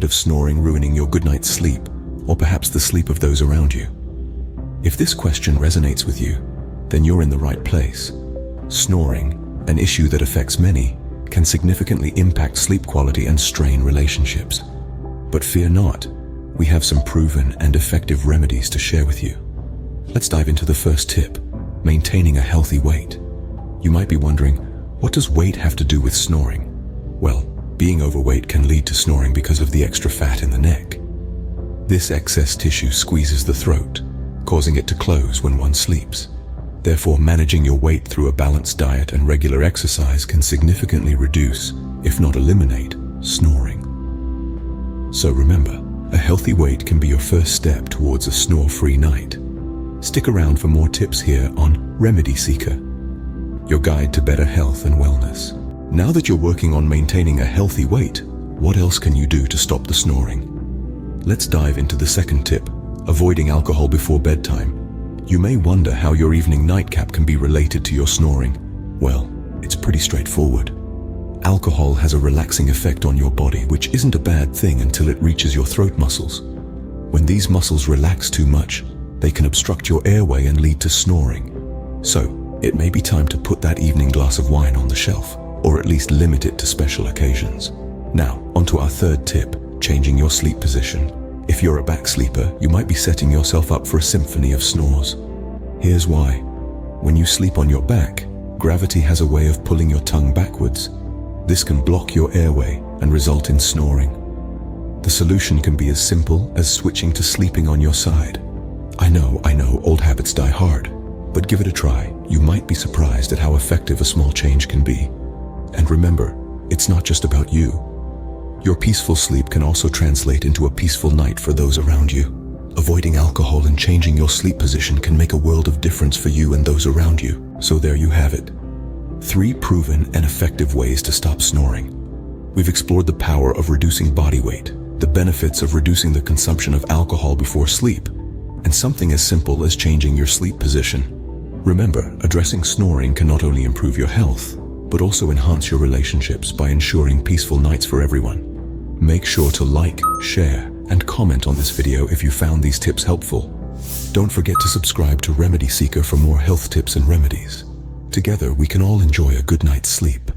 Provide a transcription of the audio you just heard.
of snoring ruining your good night's sleep, or perhaps the sleep of those around you? If this question resonates with you, then you're in the right place. Snoring, an issue that affects many, can significantly impact sleep quality and strain relationships. But fear not, we have some proven and effective remedies to share with you. Let's dive into the first tip, maintaining a healthy weight. You might be wondering, what does weight have to do with snoring? Well, being overweight can lead to snoring because of the extra fat in the neck. This excess tissue squeezes the throat, causing it to close when one sleeps. Therefore, managing your weight through a balanced diet and regular exercise can significantly reduce, if not eliminate, snoring. So remember, a healthy weight can be your first step towards a snore-free night. Stick around for more tips here on Remedy Seeker, your guide to better health and wellness. Now that you're working on maintaining a healthy weight, what else can you do to stop the snoring? Let's dive into the second tip, avoiding alcohol before bedtime. You may wonder how your evening nightcap can be related to your snoring. Well, it's pretty straightforward. Alcohol has a relaxing effect on your body, which isn't a bad thing until it reaches your throat muscles. When these muscles relax too much, they can obstruct your airway and lead to snoring. So, it may be time to put that evening glass of wine on the shelf, or at least limit it to special occasions. Now, onto our third tip, changing your sleep position. If you're a back sleeper, you might be setting yourself up for a symphony of snores. Here's why. When you sleep on your back, gravity has a way of pulling your tongue backwards. This can block your airway and result in snoring. The solution can be as simple as switching to sleeping on your side. I know, old habits die hard, but give it a try. You might be surprised at how effective a small change can be. And remember, it's not just about you. Your peaceful sleep can also translate into a peaceful night for those around you. Avoiding alcohol and changing your sleep position can make a world of difference for you and those around you. So there you have it. 3 proven and effective ways to stop snoring. We've explored the power of reducing body weight, the benefits of reducing the consumption of alcohol before sleep, and something as simple as changing your sleep position. Remember, addressing snoring can not only improve your health, but also enhance your relationships by ensuring peaceful nights for everyone. Make sure to like, share, and comment on this video if you found these tips helpful. Don't forget to subscribe to Remedy Seeker for more health tips and remedies. Together, we can all enjoy a good night's sleep.